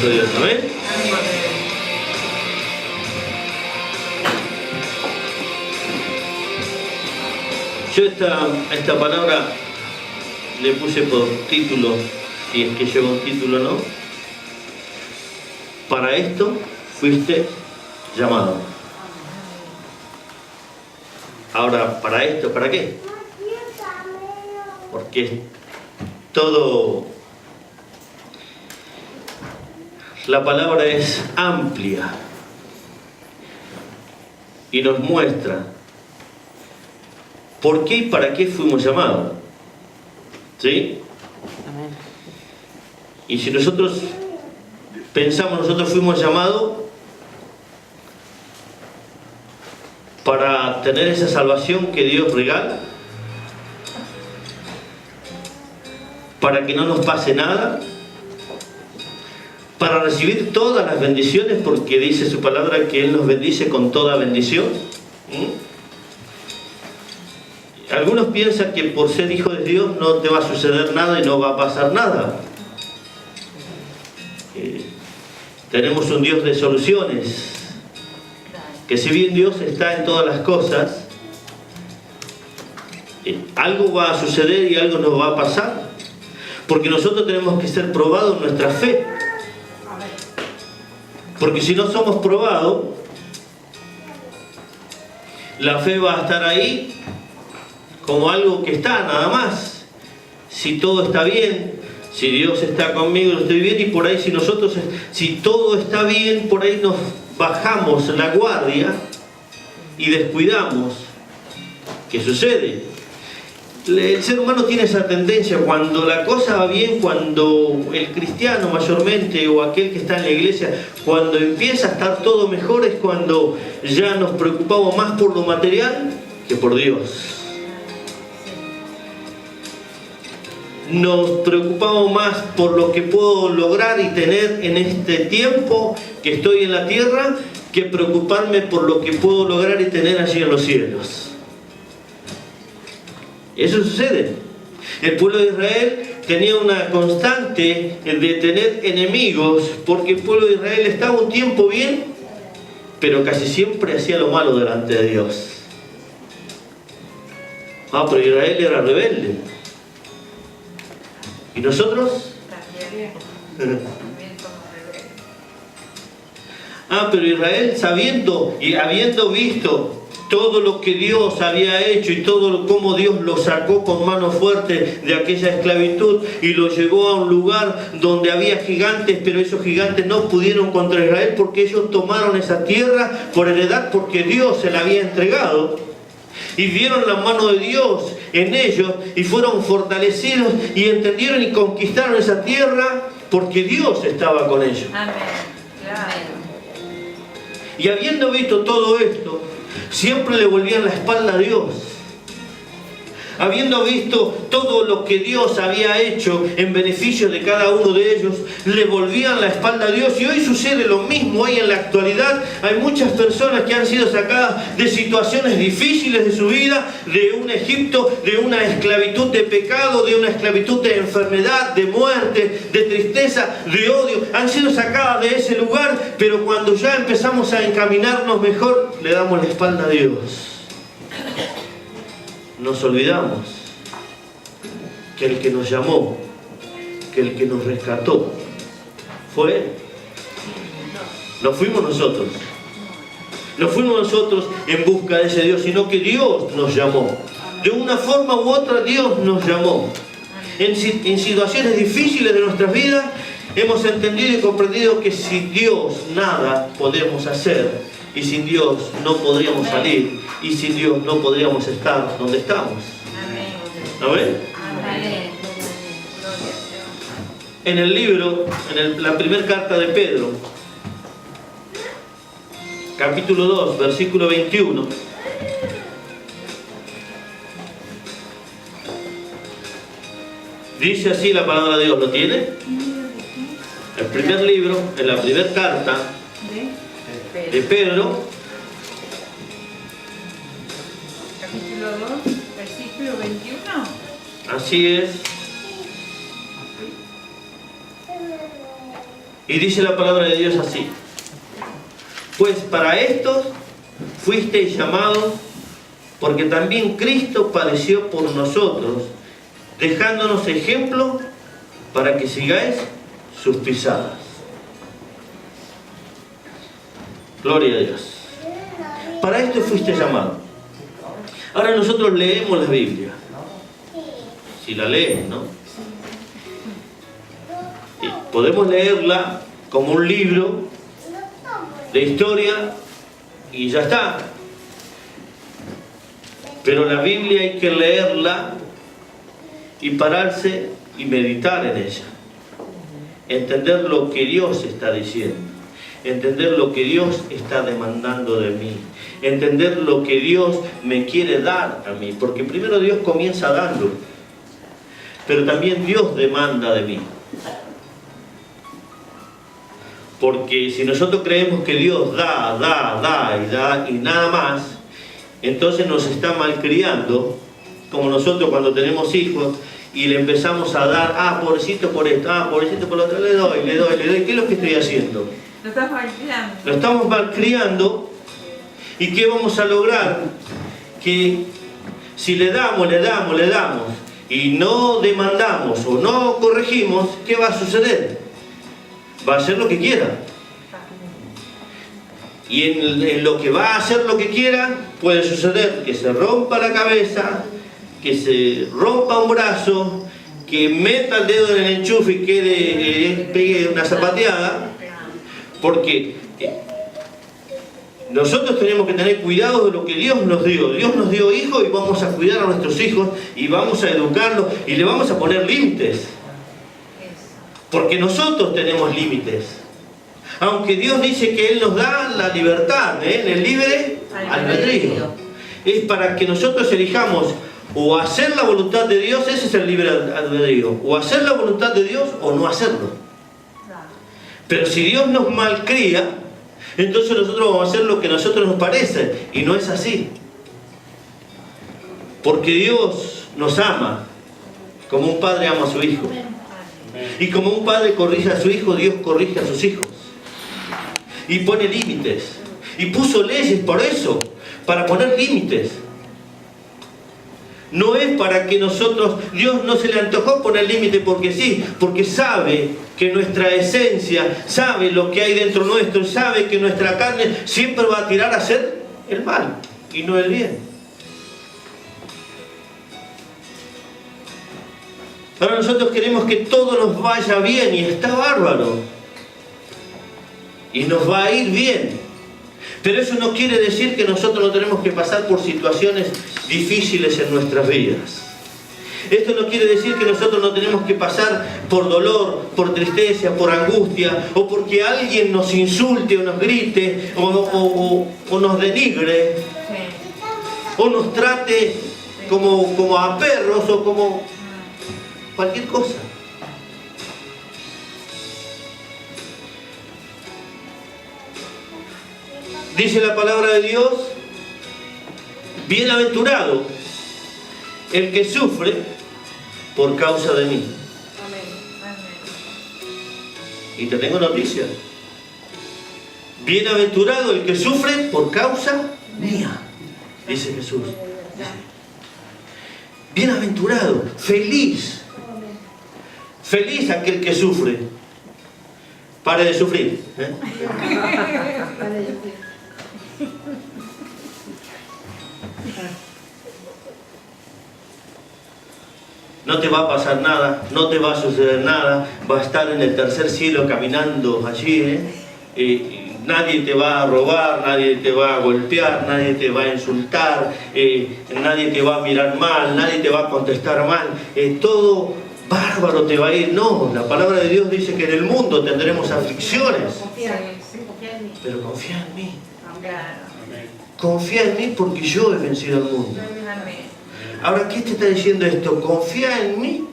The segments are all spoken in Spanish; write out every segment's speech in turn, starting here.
nuestro Dios. Amén. Yo esta palabra le puse por título, si es que lleva un título o no. Para esto fuiste llamado. Ahora, ¿para esto? ¿Para qué? Porque todo... La palabra es amplia y nos muestra por qué y para qué fuimos llamados. ¿Sí? Amén. Y si nosotros pensamos, nosotros fuimos llamados para tener esa salvación que Dios regala, para que no nos pase nada, para recibir todas las bendiciones, porque dice su palabra que Él nos bendice con toda bendición. Algunos piensan que por ser hijo de Dios no te va a suceder nada y no va a pasar nada. Tenemos un Dios de soluciones, que si bien Dios está en todas las cosas, algo va a suceder y algo nos va a pasar, porque nosotros tenemos que ser probados en nuestra fe. Porque si no somos probados, la fe va a estar ahí como algo que está, nada más. Si todo está bien, si Dios está conmigo, estoy bien, y por ahí si todo está bien, por ahí nos bajamos la guardia y descuidamos. ¿Qué sucede? El ser humano tiene esa tendencia, cuando la cosa va bien, cuando el cristiano mayormente o aquel que está en la iglesia, cuando empieza a estar todo mejor, es cuando ya nos preocupamos más por lo material que por Dios. Nos preocupamos más por lo que puedo lograr y tener en este tiempo que estoy en la tierra, que preocuparme por lo que puedo lograr y tener allí en los cielos. Eso sucede. El pueblo de Israel tenía una constante de tener enemigos, porque el pueblo de Israel estaba un tiempo bien, pero casi siempre hacía lo malo delante de Dios. Pero Israel era rebelde. ¿Y nosotros? Pero Israel, sabiendo y habiendo visto todo lo que Dios había hecho y todo cómo Dios lo sacó con mano fuerte de aquella esclavitud y lo llevó a un lugar donde había gigantes, pero esos gigantes no pudieron contra Israel porque ellos tomaron esa tierra por heredad, porque Dios se la había entregado, y vieron la mano de Dios en ellos y fueron fortalecidos y entendieron y conquistaron esa tierra porque Dios estaba con ellos. Amén. Claro. Y habiendo visto todo esto, siempre le volvían la espalda a Dios. Habiendo visto todo lo que Dios había hecho en beneficio de cada uno de ellos, le volvían la espalda a Dios. Y hoy sucede lo mismo. Hoy en la actualidad hay muchas personas que han sido sacadas de situaciones difíciles de su vida, de un Egipto, de una esclavitud de pecado, de una esclavitud de enfermedad, de muerte, de tristeza, de odio. Han sido sacadas de ese lugar, pero cuando ya empezamos a encaminarnos mejor, le damos la espalda a Dios. Nos olvidamos que el que nos llamó, que el que nos rescató, fue Él. No fuimos nosotros. No fuimos nosotros en busca de ese Dios, sino que Dios nos llamó. De una forma u otra Dios nos llamó. En situaciones difíciles de nuestras vidas hemos entendido y comprendido que sin Dios nada podemos hacer. Y sin Dios no podríamos salir. Y sin Dios no podríamos estar donde estamos. ¿Amén? Amén. En el libro, la primera carta de Pedro, capítulo 2, versículo 21. Dice así la palabra de Dios, ¿lo tiene? El primer libro, en la primera carta de Pedro, Capítulo 2, versículo 21. así es. Y dice la palabra de Dios así: pues para esto fuisteis llamados, porque también Cristo padeció por nosotros, dejándonos ejemplo para que sigáis sus pisadas. Gloria a Dios. Para esto fuiste llamado. Ahora nosotros leemos la Biblia. Si la leen, ¿no? Y podemos leerla como un libro de historia y ya está. Pero la Biblia hay que leerla y pararse y meditar en ella. Entender lo que Dios está diciendo. Entender lo que Dios está demandando de mí. Entender lo que Dios me quiere dar a mí. Porque primero Dios comienza dando, pero también Dios demanda de mí. Porque si nosotros creemos que Dios da y nada más, entonces nos está malcriando, como nosotros cuando tenemos hijos y le empezamos a dar, pobrecito por esto, pobrecito por lo otro, le doy. ¿Qué es lo que estoy haciendo? Lo estás malcriando. Lo estamos malcriando. ¿Y qué vamos a lograr? Que si le damos y no demandamos o no corregimos, ¿qué va a suceder? Va a hacer lo que quiera. Y en lo que va a hacer lo que quiera, puede suceder que se rompa la cabeza, que se rompa un brazo, que meta el dedo en el enchufe y pegue una zapateada. Porque nosotros tenemos que tener cuidado de lo que Dios nos dio. Dios nos dio hijos y vamos a cuidar a nuestros hijos y vamos a educarlos y le vamos a poner límites. Porque nosotros tenemos límites. Aunque Dios dice que Él nos da la libertad, en el libre albedrío. Es para que nosotros elijamos o hacer la voluntad de Dios, ese es el libre albedrío. O hacer la voluntad de Dios o no hacerlo. Pero si Dios nos malcría, entonces nosotros vamos a hacer lo que a nosotros nos parece. Y no es así. Porque Dios nos ama como un padre ama a su hijo. Y como un padre corrige a su hijo, Dios corrige a sus hijos. Y pone límites. Y puso leyes por eso, para poner límites. No es para que nosotros, Dios no se le antojó poner límite porque sí, porque sabe que nuestra esencia, sabe lo que hay dentro nuestro, sabe que nuestra carne siempre va a tirar a hacer el mal y no el bien. Ahora nosotros queremos que todo nos vaya bien y está bárbaro. Y nos va a ir bien. Pero eso no quiere decir que nosotros no tenemos que pasar por situaciones difíciles en nuestras vidas. Esto no quiere decir que nosotros no tenemos que pasar por dolor, por tristeza, por angustia, o porque alguien nos insulte o nos grite, o nos denigre, o nos trate como a perros o como cualquier cosa. Dice la palabra de Dios: bienaventurado el que sufre por causa de mí. Y te tengo noticias. Bienaventurado el que sufre por causa mía, dice Jesús. Bienaventurado, feliz. Feliz aquel que sufre. Pare de sufrir. No te va a pasar nada, no te va a suceder nada, va a estar en el tercer cielo caminando allí, nadie te va a robar, nadie te va a golpear, nadie te va a insultar, nadie te va a mirar mal, nadie te va a contestar mal, todo bárbaro te va a ir. No, la palabra de Dios dice que en el mundo tendremos aflicciones, pero confía en mí. Confía en mí porque yo he vencido al mundo. Ahora, ¿qué te está diciendo esto? Confía en mí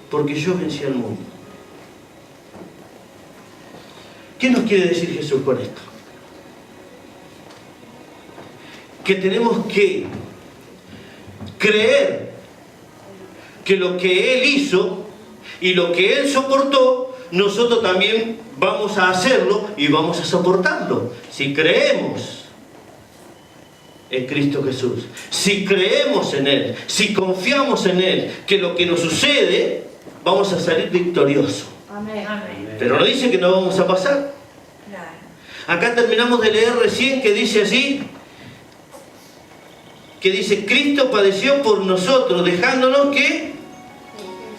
porque yo vencí al mundo. ¿Qué nos quiere decir Jesús con esto? Que tenemos que creer que lo que Él hizo y lo que Él soportó, nosotros también vamos a hacerlo y vamos a soportarlo. Si creemos en Cristo Jesús, si creemos en Él, si confiamos en Él, que lo que nos sucede, vamos a salir victoriosos. Amén. Pero no dice que no vamos a pasar. Claro. Acá terminamos de leer recién que dice así, que dice, Cristo padeció por nosotros, dejándonos ¿qué?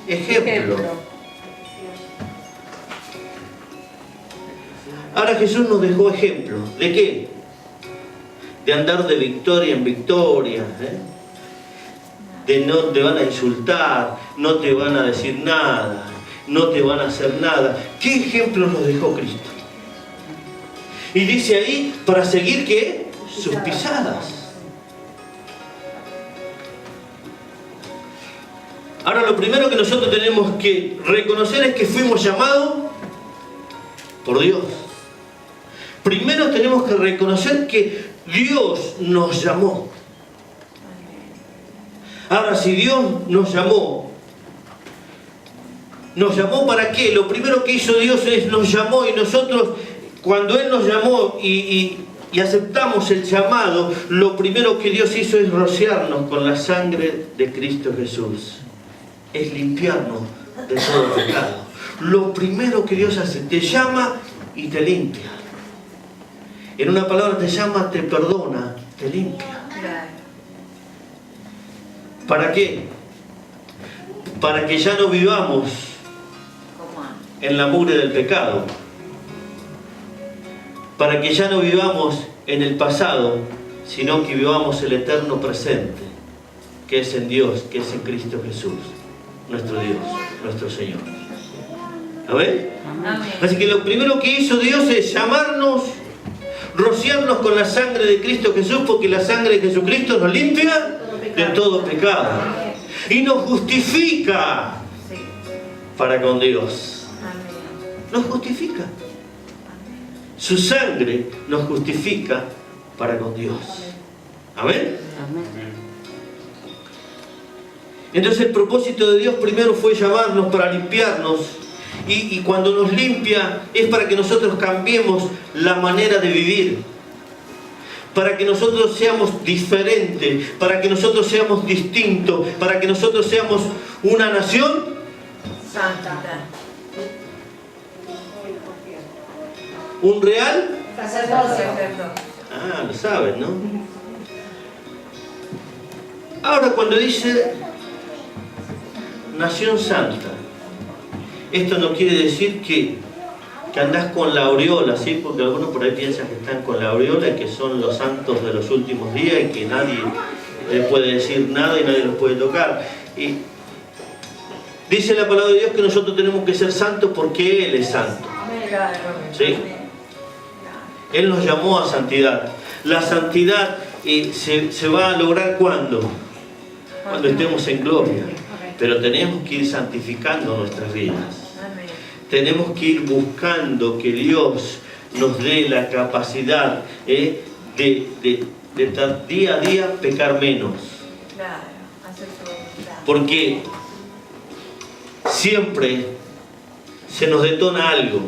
Ejemplo. Ahora Jesús nos dejó ejemplo. ¿De qué? De andar de victoria en victoria. De no te van a insultar, no te van a decir nada, no te van a hacer nada. ¿Qué ejemplo nos dejó Cristo? Y dice ahí, para seguir ¿qué? Sus pisadas. Ahora lo primero que nosotros tenemos que reconocer es que fuimos llamados por Dios. Primero tenemos que reconocer que Dios nos llamó. Ahora, si Dios nos llamó ¿para qué? Lo primero que hizo Dios es nos llamó, y nosotros, cuando Él nos llamó y aceptamos el llamado, lo primero que Dios hizo es rociarnos con la sangre de Cristo Jesús. Es limpiarnos de todo pecado. Lo primero que Dios hace, te llama y te limpia. En una palabra, te llama, te perdona, te limpia. ¿Para qué? Para que ya no vivamos en la mugre del pecado. Para que ya no vivamos en el pasado, sino que vivamos el eterno presente, que es en Dios, que es en Cristo Jesús, nuestro Dios, nuestro Señor. ¿Amén? Amén. Así que lo primero que hizo Dios es llamarnos, rociarnos con la sangre de Cristo Jesús, porque la sangre de Jesucristo nos limpia de todo pecado y nos justifica para con Dios. Nos justifica. Su sangre nos justifica para con Dios. ¿Amén? Entonces el propósito de Dios primero fue llamarnos para limpiarnos, y cuando nos limpia es para que nosotros cambiemos la manera de vivir, para que nosotros seamos diferentes, para que nosotros seamos distintos, para que nosotros seamos una nación Santa. un real. Sacerdocio. Ah, lo saben, ¿no? Ahora cuando dice nación santa, esto no quiere decir que andás con la aureola, ¿sí? Porque algunos por ahí piensan que están con la aureola y que son los santos de los últimos días y que nadie les puede decir nada y nadie los puede tocar. Y dice la palabra de Dios que nosotros tenemos que ser santos porque Él es santo. ¿Sí? Él nos llamó a santidad. La santidad se va a lograr ¿cuándo? Cuando estemos en gloria. Pero tenemos que ir santificando nuestras vidas. Tenemos que ir buscando que Dios nos dé la capacidad de día a día pecar menos. Porque siempre se nos detona algo.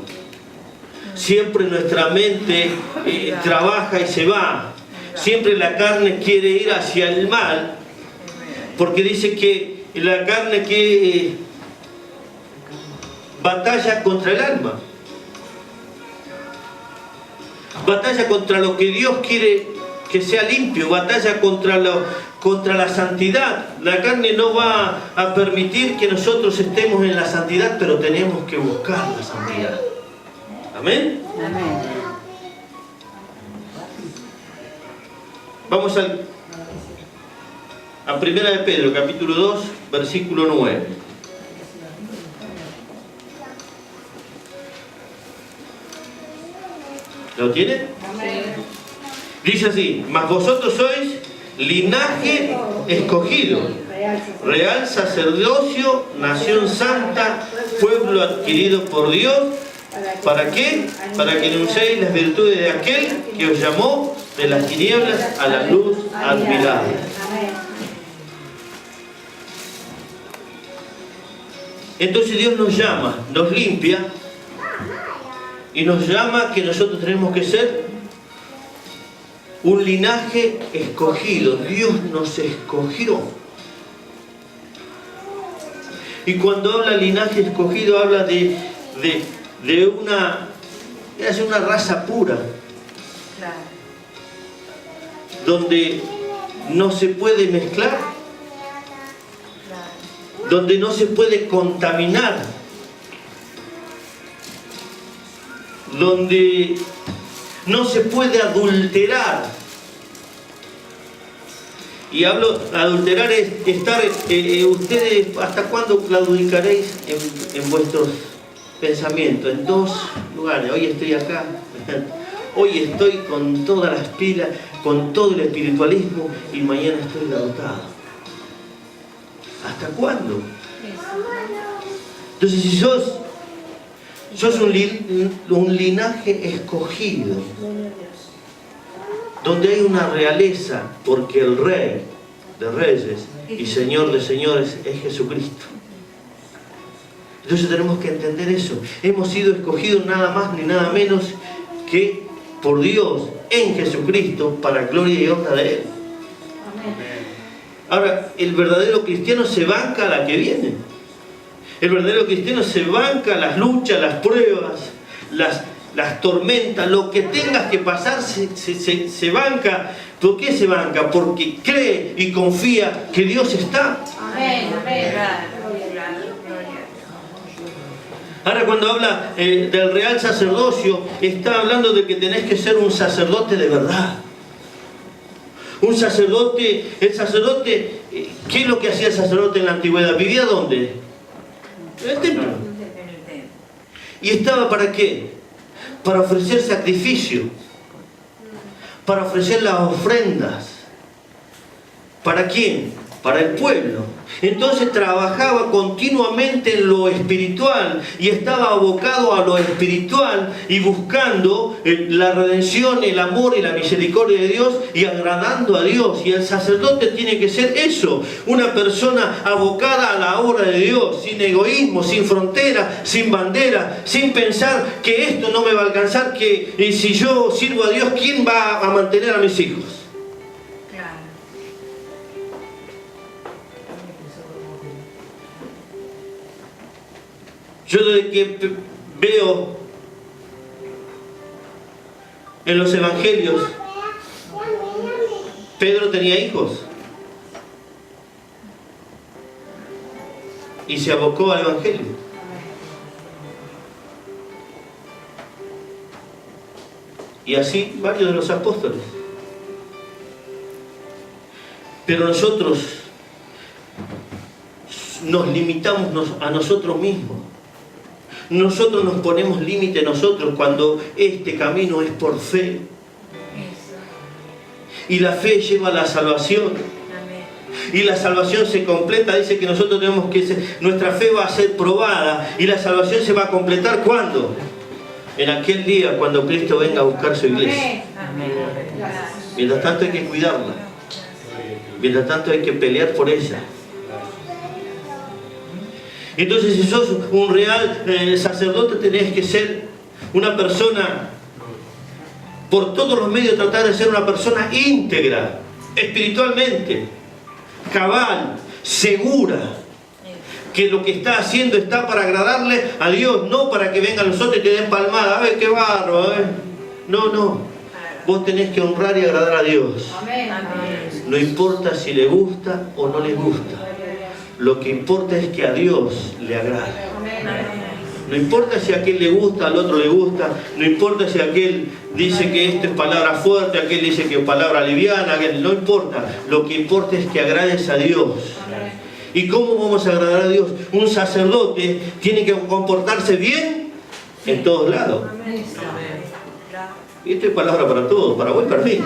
Siempre nuestra mente trabaja y se va. Siempre la carne quiere ir hacia el mal. Porque dice que la carne que batalla contra el alma. Batalla contra lo que Dios quiere que sea limpio. Batalla contra la santidad. La carne no va a permitir que nosotros estemos en la santidad, pero tenemos que buscar la santidad. ¿Amén? Amén. Vamos a Primera de Pedro, capítulo 2, versículo 9. ¿Lo tiene? Dice así: mas vosotros sois linaje escogido, real sacerdocio, nación santa, pueblo adquirido por Dios. ¿Para qué? Para que anunciéis las virtudes de aquel que os llamó de las tinieblas a la luz admirable. Entonces Dios nos llama, nos limpia, Y nos llama que nosotros tenemos que ser un linaje escogido. Dios nos escogió. Y cuando habla linaje escogido, habla de una raza pura. Claro. Donde no se puede mezclar. Claro. Donde no se puede contaminar. Donde no se puede adulterar. Y hablo, adulterar es estar, ustedes, ¿hasta cuándo claudicaréis en vuestros pensamientos? En dos lugares. Hoy estoy acá, hoy estoy con todas las pilas, con todo el espiritualismo, y mañana estoy derrotado. ¿Hasta cuándo? Entonces, si sos un linaje escogido, donde hay una realeza, porque el Rey de Reyes y Señor de Señores es Jesucristo. Entonces tenemos que entender eso. Hemos sido escogidos nada más ni nada menos que por Dios en Jesucristo para gloria y honra de Él. Ahora, el verdadero cristiano se banca a la que viene. El verdadero cristiano se banca las luchas, las pruebas, las tormentas, lo que tengas que pasar se banca. ¿Por qué se banca? Porque cree y confía que Dios está. Amén. Amén. Ahora, cuando habla del real sacerdocio, está hablando de que tenés que ser un sacerdote de verdad. Un sacerdote, el sacerdote, ¿qué es lo que hacía el sacerdote en la antigüedad? ¿Vivía dónde? En el templo. ¿Y estaba para qué? Para ofrecer sacrificio, para ofrecer las ofrendas. ¿Para quién? Para el pueblo. Entonces trabajaba continuamente en lo espiritual y estaba abocado a lo espiritual y buscando la redención, el amor y la misericordia de Dios y agradando a Dios. Y el sacerdote tiene que ser eso, una persona abocada a la obra de Dios, sin egoísmo, sin frontera, sin bandera, sin pensar que esto no me va a alcanzar, que si yo sirvo a Dios, ¿quién va a mantener a mis hijos? Yo desde que veo en los evangelios, Pedro tenía hijos y se abocó al evangelio. Y así varios de los apóstoles. Pero nosotros nos limitamos a nosotros mismos. Nosotros nos ponemos límite nosotros cuando este camino es por fe. Y la fe lleva a la salvación. Y la salvación se completa, dice que nosotros tenemos que nuestra fe va a ser probada y la salvación se va a completar ¿cuándo? En aquel día cuando Cristo venga a buscar su iglesia. Mientras tanto hay que cuidarla. Mientras tanto hay que pelear por ella. Entonces, si sos un real sacerdote, tenés que ser una persona, por todos los medios, tratar de ser una persona íntegra, espiritualmente, cabal, segura, que lo que está haciendo está para agradarle a Dios, no para que vengan los otros y te den palmada. A ver, qué barro, No. Vos tenés que honrar y agradar a Dios. No importa si le gusta o no le gusta. Lo que importa es que a Dios le agrade. No importa si a aquel le gusta, al otro le gusta. No importa si aquel dice que esto es palabra fuerte, aquel dice que es palabra liviana. No importa. Lo que importa es que agrades a Dios. ¿Y cómo vamos a agradar a Dios? Un sacerdote tiene que comportarse bien en todos lados. Y esto es palabra para todos, para vos y para mí.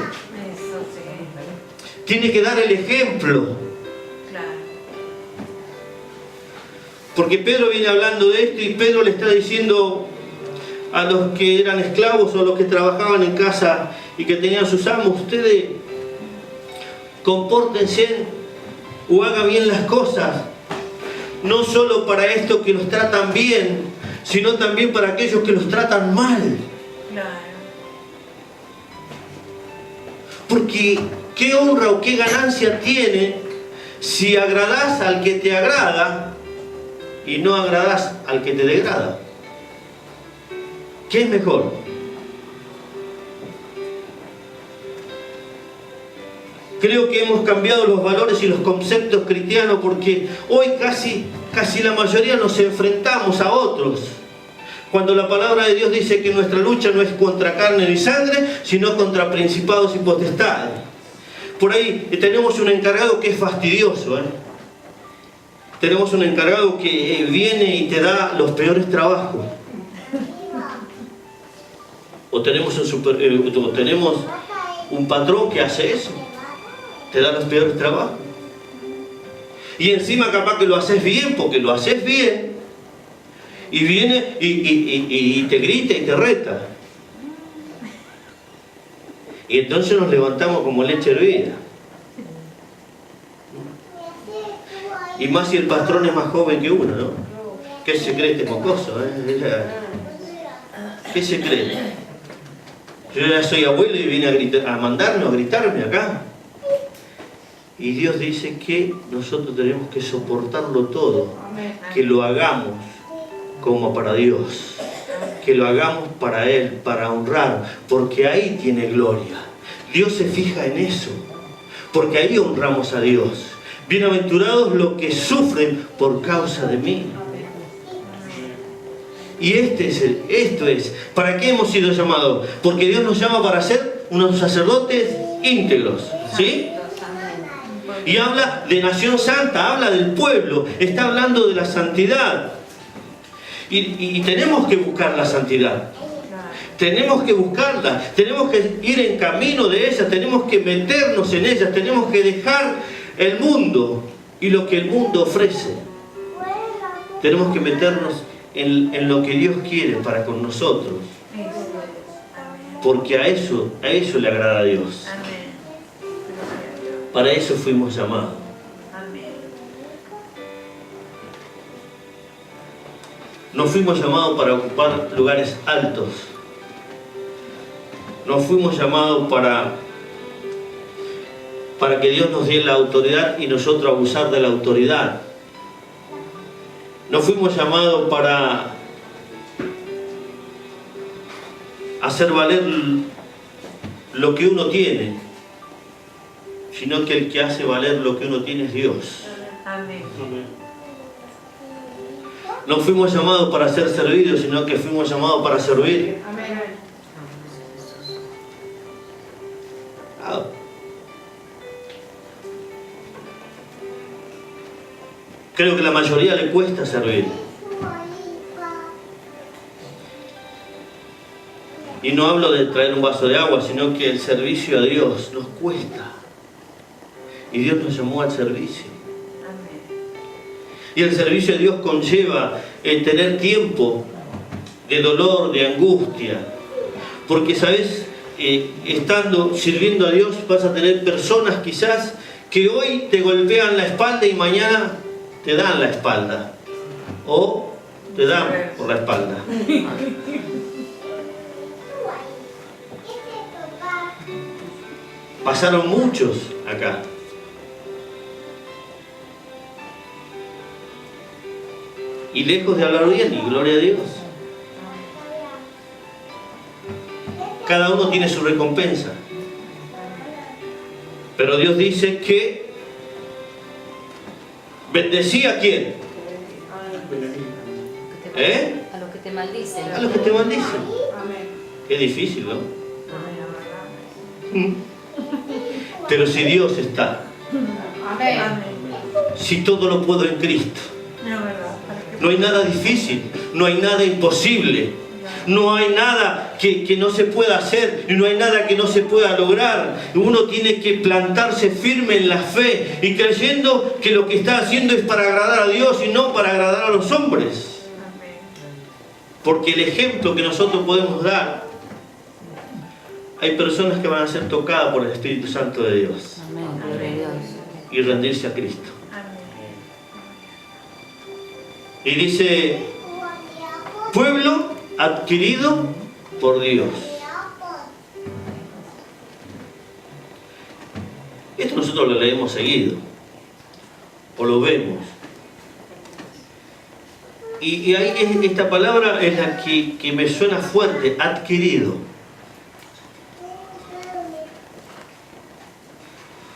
Tiene que dar el ejemplo. Porque Pedro viene hablando de esto y Pedro le está diciendo a los que eran esclavos o a los que trabajaban en casa y que tenían sus amos, ustedes compórtense o hagan bien las cosas, no solo para esto que los tratan bien, sino también para aquellos que los tratan mal. Claro. Porque qué honra o qué ganancia tiene si agradás al que te agrada y no agradás al que te degrada. ¿Qué es mejor? Creo que hemos cambiado los valores y los conceptos cristianos, porque hoy casi la mayoría nos enfrentamos a otros. Cuando la palabra de Dios dice que nuestra lucha no es contra carne ni sangre, sino contra principados y potestades. Por ahí tenemos un encargado que es fastidioso, Tenemos un encargado que viene y te da los peores trabajos. O tenemos un patrón que hace eso. Te da los peores trabajos. Y encima capaz que lo haces bien, porque lo haces bien. Y viene y te grita y te reta. Y entonces nos levantamos como leche hervida. Y más si el patrón es más joven que uno, ¿no? ¿Qué se cree este mocoso? ¿Qué se cree? Yo ya soy abuelo y viene a mandarme, a gritarme acá. Y Dios dice que nosotros tenemos que soportarlo todo, que lo hagamos como para Dios, que lo hagamos para Él, para honrar, porque ahí tiene gloria. Dios se fija en eso, porque ahí honramos a Dios. Bienaventurados los que sufren por causa de mí. Y esto es, ¿para qué hemos sido llamados? Porque Dios nos llama para ser unos sacerdotes íntegros, ¿sí? Y habla de nación santa, habla del pueblo, está hablando de la santidad. Y tenemos que buscar la santidad. Tenemos que buscarla, tenemos que ir en camino de ella, tenemos que meternos en ella, tenemos que dejar el mundo y lo que el mundo ofrece. Tenemos que meternos en lo que Dios quiere para con nosotros. Porque a eso le agrada a Dios. Para eso fuimos llamados. No fuimos llamados para ocupar lugares altos. No fuimos llamados para que Dios nos dé la autoridad y nosotros abusar de la autoridad. No fuimos llamados para hacer valer lo que uno tiene, sino que el que hace valer lo que uno tiene es Dios. Amén. No fuimos llamados para ser servidos, sino que fuimos llamados para servir. Amén. Creo que a la mayoría le cuesta servir. Y no hablo de traer un vaso de agua, sino que el servicio a Dios nos cuesta. Y Dios nos llamó al servicio. Y el servicio a Dios conlleva el tener tiempo de dolor, de angustia. Porque, ¿sabes? Sirviendo a Dios vas a tener personas quizás que hoy te golpean la espalda y mañana te dan la espalda. O te dan por la espalda. Pasaron muchos acá. Y lejos de hablar bien, y gloria a Dios. Cada uno tiene su recompensa. Pero Dios dice que bendecía a quién. A los que te maldicen. A los que te maldicen. Qué difícil, ¿no? Pero si Dios está, si todo lo puedo en Cristo, no hay nada difícil, no hay nada imposible, no hay nada que no se pueda hacer y no hay nada que no se pueda lograr. Uno tiene que plantarse firme en la fe y creyendo que lo que está haciendo es para agradar a Dios y no para agradar a los hombres. Porque el ejemplo que nosotros podemos dar, hay personas que van a ser tocadas por el Espíritu Santo de Dios. Y rendirse a Cristo. Y dice Pueblo adquirido por Dios. Esto nosotros lo leemos seguido, o lo vemos. Y ahí esta palabra es la que me suena fuerte, adquirido.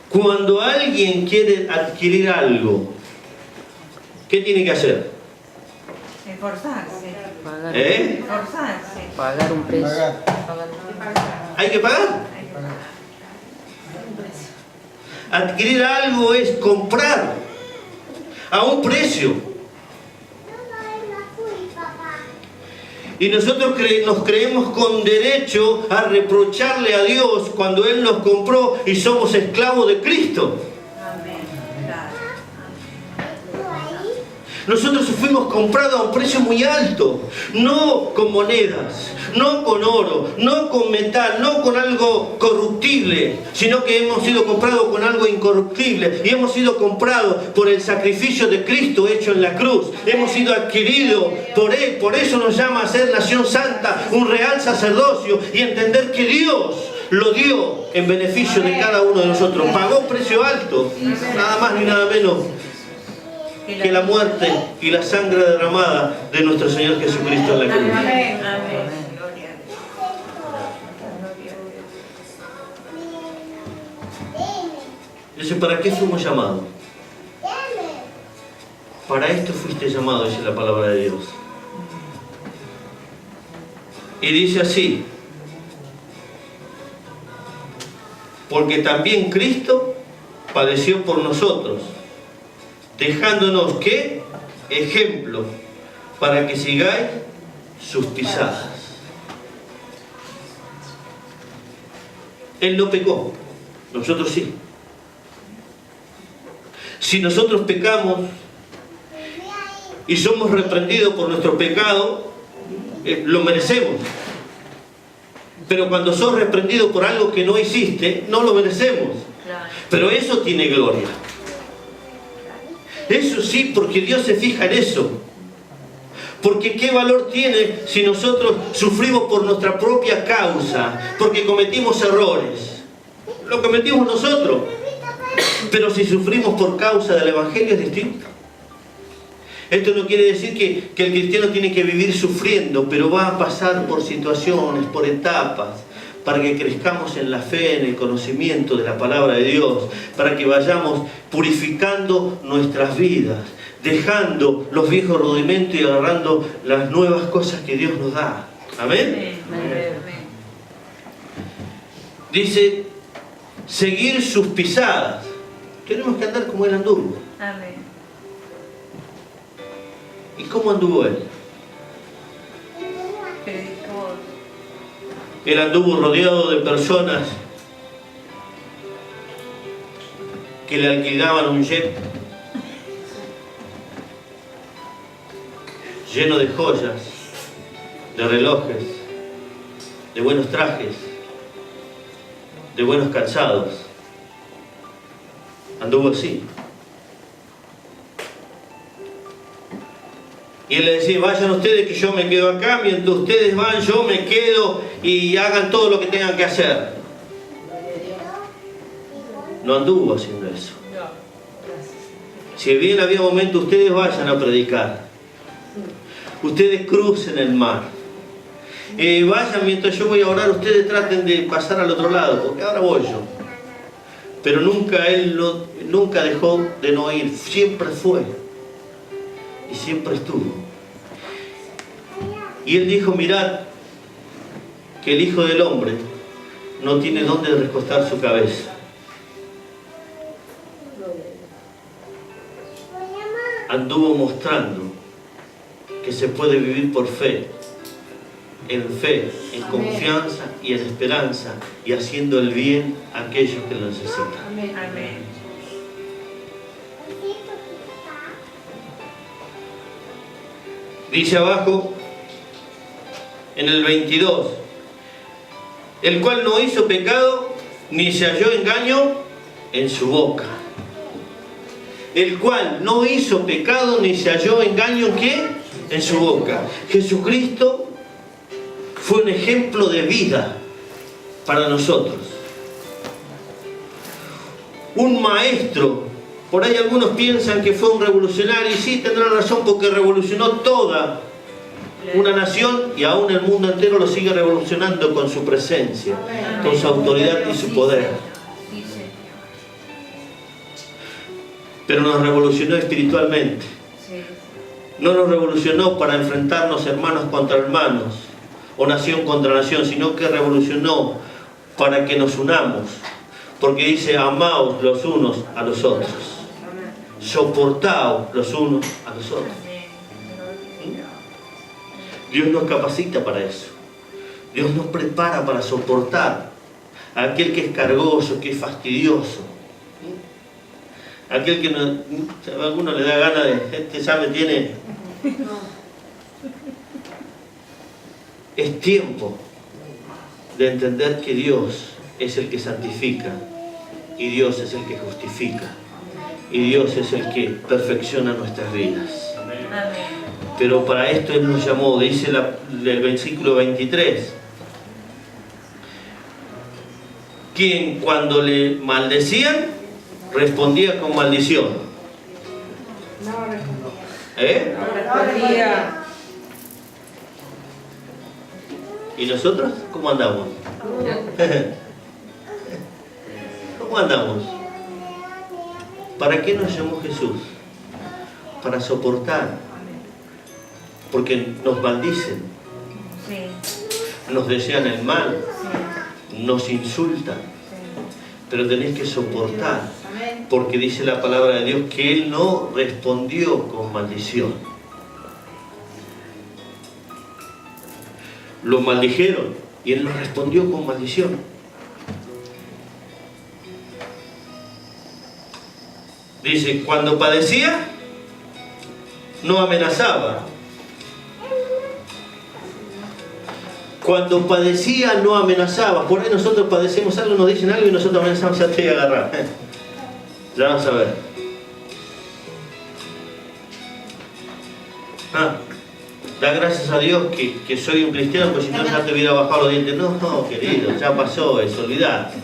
Cuando alguien quiere adquirir algo, ¿qué tiene que hacer? Esforzarse. Pagar, Esforzarse. pagar un precio. ¿Hay que pagar? Adquirir algo es comprar a un precio. Y nosotros nos creemos con derecho a reprocharle a Dios cuando Él nos compró y somos esclavos de Cristo. Amén. Claro. Nosotros fuimos comprados a un precio muy alto, no con monedas, no con oro, no con metal, no con algo corruptible, sino que hemos sido comprados con algo incorruptible y hemos sido comprados por el sacrificio de Cristo hecho en la cruz. Hemos sido adquiridos por Él, por eso nos llama a ser nación santa, un real sacerdocio, y entender que Dios lo dio en beneficio de cada uno de nosotros. Pagó un precio alto, nada más ni nada menos que la muerte y la sangre derramada de nuestro Señor Jesucristo en la cruz. Amén. Amén. Gloria a Dios. Dice, ¿para qué fuimos llamados? Para esto fuiste llamado, dice la palabra de Dios. Y dice así: porque también Cristo padeció por nosotros, dejándonos, ¿qué? Ejemplo, para que sigáis sus pisadas. Él no pecó, nosotros sí. Si nosotros pecamos y somos reprendidos por nuestro pecado, lo merecemos. Pero cuando sos reprendido por algo que no hiciste, no lo merecemos. Pero eso tiene gloria. Eso sí, porque Dios se fija en eso. Porque qué valor tiene si nosotros sufrimos por nuestra propia causa, porque cometimos errores. Lo cometimos nosotros. Pero si sufrimos por causa del Evangelio es distinto. Esto no quiere decir que el cristiano tiene que vivir sufriendo, pero va a pasar por situaciones, por etapas, para que crezcamos en la fe, en el conocimiento de la palabra de Dios, para que vayamos purificando nuestras vidas, dejando los viejos rudimentos y agarrando las nuevas cosas que Dios nos da. ¿Amén? Amén. Dice, seguir sus pisadas. Tenemos que andar como Él anduvo. Amén. ¿Y cómo anduvo Él? Predicó. Él anduvo rodeado de personas que le alquilaban un jet lleno de joyas, de relojes, de buenos trajes, de buenos calzados. Anduvo así. Y él le decía, vayan ustedes que yo me quedo acá, mientras ustedes van yo me quedo y hagan todo lo que tengan que hacer. No anduvo haciendo eso. Si bien había momentos, ustedes vayan a predicar. Ustedes crucen el mar. Vayan mientras yo voy a orar, ustedes traten de pasar al otro lado, porque ahora voy yo. Pero nunca dejó de no ir, siempre fue. Y siempre estuvo. Y él dijo, mirad, que el Hijo del Hombre no tiene dónde recostar su cabeza. Anduvo mostrando que se puede vivir por fe, en confianza y en esperanza, y haciendo el bien a aquellos que lo necesitan. Amén. Dice abajo, en el 22, el cual no hizo pecado, ni se halló engaño en su boca. El cual no hizo pecado, ni se halló engaño, ¿en qué? en su boca. Jesucristo fue un ejemplo de vida para nosotros. Un maestro. Por ahí algunos piensan que fue un revolucionario, y sí, tendrán razón, porque revolucionó toda una nación, y aún el mundo entero lo sigue revolucionando con su presencia, con su autoridad y su poder. Pero nos revolucionó espiritualmente. No nos revolucionó para enfrentarnos hermanos contra hermanos o nación contra nación, sino que revolucionó para que nos unamos, porque dice: amaos los unos a los otros, soportaos los unos a los otros. Dios nos capacita para eso. Dios nos prepara para soportar a aquel que es cargoso, que es fastidioso, aquel que a alguno le da ganas de, este ya me tiene. Es tiempo de entender que Dios es el que santifica, y Dios es el que justifica, y Dios es el que perfecciona nuestras vidas. Pero para esto Él nos llamó, dice el versículo 23, quien cuando le maldecían respondía con maldición. No ¿Eh? respondía. ¿Y nosotros cómo andamos? ¿Cómo andamos? ¿Para qué nos llamó Jesús? Para soportar. Porque nos maldicen, nos desean el mal, nos insultan, pero tenéis que soportar, porque dice la palabra de Dios que Él no respondió con maldición. Lo maldijeron y Él no respondió con maldición. Dice, cuando padecía, no amenazaba. Cuando padecía, no amenazaba. Por ahí nosotros padecemos algo, nos dicen algo y nosotros amenazamos, ya te voy a agarrar. Ya vamos a ver. Da gracias a Dios que soy un cristiano, porque si no ya te hubiera bajado los dientes. No, querido, ya pasó eso, olvidate.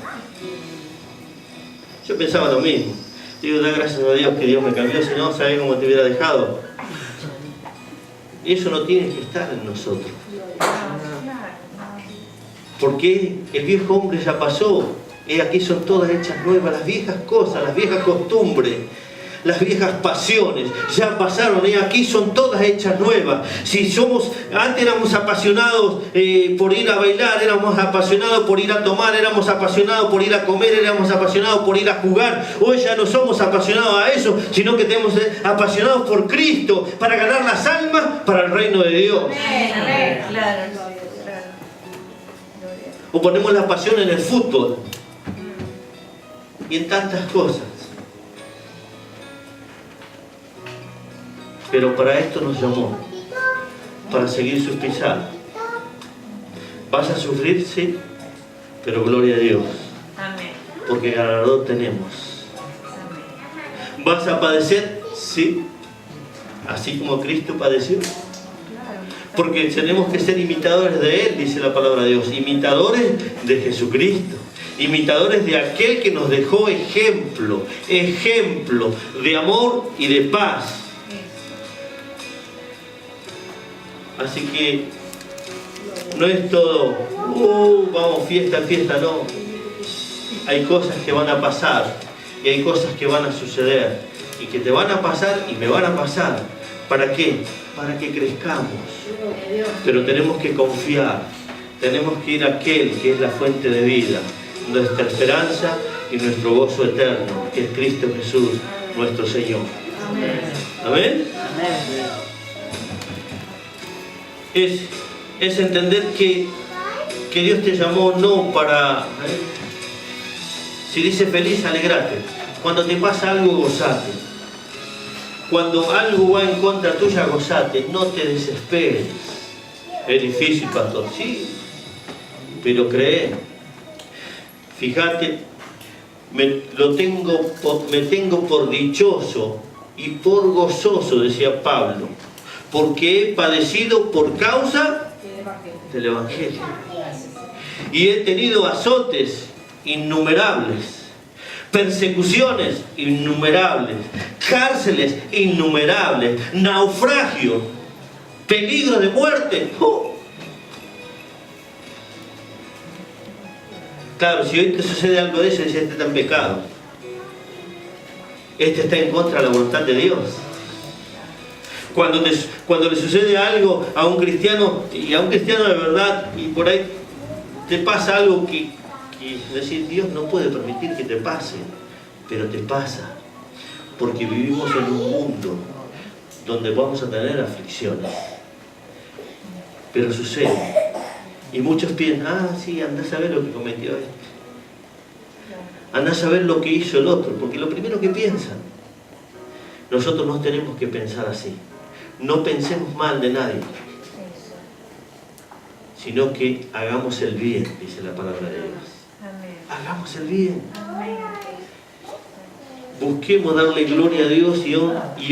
Yo pensaba lo mismo. Digo, da gracias a Dios que Dios me cambió, si no, ¿sabes cómo te hubiera dejado? Y eso no tiene que estar en nosotros. Porque el viejo hombre ya pasó. Aquí son todas hechas nuevas. Las viejas cosas, las viejas costumbres, las viejas pasiones ya pasaron. Aquí son todas hechas nuevas. Si antes éramos apasionados por ir a bailar, éramos apasionados por ir a tomar, éramos apasionados por ir a comer, éramos apasionados por ir a jugar. Hoy ya no somos apasionados a eso, sino que tenemos apasionados por Cristo, para ganar las almas para el reino de Dios. Claro. O ponemos la pasión en el fútbol y en tantas cosas. Pero para esto nos llamó, para seguir sus pisadas. ¿Vas a sufrir? Sí, pero gloria a Dios. Amén. Porque galardón tenemos. Amén. ¿Vas a padecer? Sí, así como Cristo padeció. Porque tenemos que ser imitadores de Él, dice la palabra de Dios. Imitadores de Jesucristo. Imitadores de aquel que nos dejó ejemplo de amor y de paz. Así que no es todo, vamos fiesta, no. Hay cosas que van a pasar y hay cosas que van a suceder y que te van a pasar y me van a pasar. ¿Para qué? Para que crezcamos. Pero tenemos que confiar, tenemos que ir a aquel que es la fuente de vida, nuestra esperanza y nuestro gozo eterno, que es Cristo Jesús, nuestro Señor. Amén. Es entender que Dios te llamó no para... Si dice feliz, alegrate. Cuando te pasa algo, gozate. Cuando algo va en contra tuya, gozate. No te desesperes. Es difícil, pastor. Sí, pero cree. Fíjate, me tengo por dichoso y por gozoso, decía Pablo, porque he padecido por causa del Evangelio. Y he tenido azotes innumerables, persecuciones innumerables, cárceles innumerables, naufragio, peligro de muerte. Claro, si hoy te sucede algo de eso, dices, este está en pecado. Este está en contra de la voluntad de Dios. Cuando le sucede algo a un cristiano, y a un cristiano de verdad, y por ahí te pasa algo que es decir, Dios no puede permitir que te pase, pero te pasa. Porque vivimos en un mundo donde vamos a tener aflicciones. Pero sucede. Y muchos piensan, sí, anda a saber lo que cometió este. Anda a saber lo que hizo el otro, porque lo primero que piensan. Nosotros no tenemos que pensar así. No pensemos mal de nadie, sino que hagamos el bien, dice la palabra de Dios. Hagamos el bien. Busquemos darle gloria a Dios y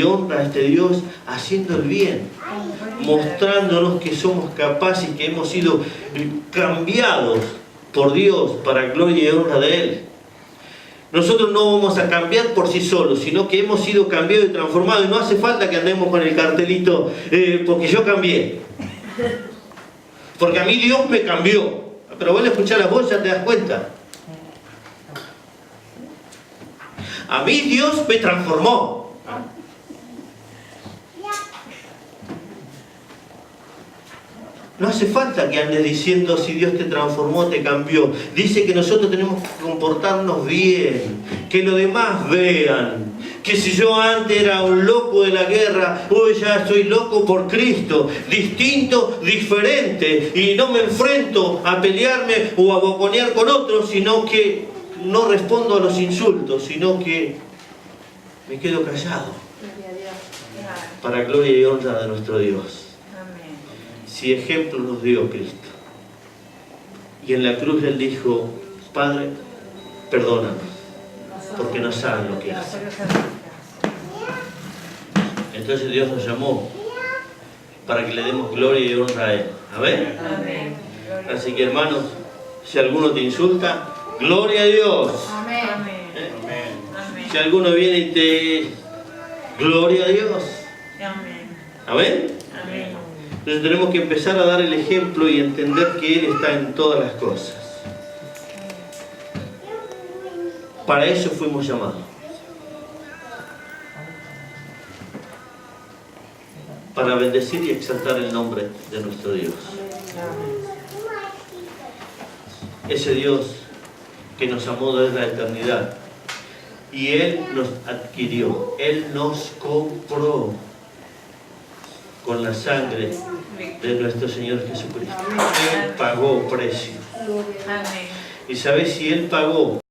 honra a este Dios haciendo el bien, mostrándonos que somos capaces y que hemos sido cambiados por Dios para gloria y honra de Él. Nosotros no vamos a cambiar por sí solos, sino que hemos sido cambiados y transformados, y no hace falta que andemos con el cartelito porque yo cambié, porque a mí Dios me cambió. Pero vos al escuchar la voz ya te das cuenta. A mí Dios me transformó. No hace falta que andes diciendo si Dios te transformó, te cambió. Dice que nosotros tenemos que comportarnos bien, que los demás vean. Que si yo antes era un loco de la guerra, hoy ya soy loco por Cristo. Distinto, diferente. Y no me enfrento a pelearme o a boconear con otros, sino que no respondo a los insultos, sino que me quedo callado. Para gloria y honra de nuestro Dios. Si ejemplo nos dio Cristo. Y en la cruz Él dijo, Padre, perdónanos, porque no saben lo que hacen. Entonces Dios nos llamó para que le demos gloria y honra a Él. ¿Amén? Amén. Así que hermanos, si alguno te insulta, gloria a Dios. Amén. Si alguno viene y te... gloria a Dios. Amén. ¿Amén? Amén. Entonces tenemos que empezar a dar el ejemplo y entender que Él está en todas las cosas. Para eso fuimos llamados. Para bendecir y exaltar el nombre de nuestro Dios. Ese Dios que nos amó desde la eternidad. Y Él nos adquirió. Él nos compró con la sangre de nuestro Señor Jesucristo. Él pagó precio. Amén. Y sabes, si Él pagó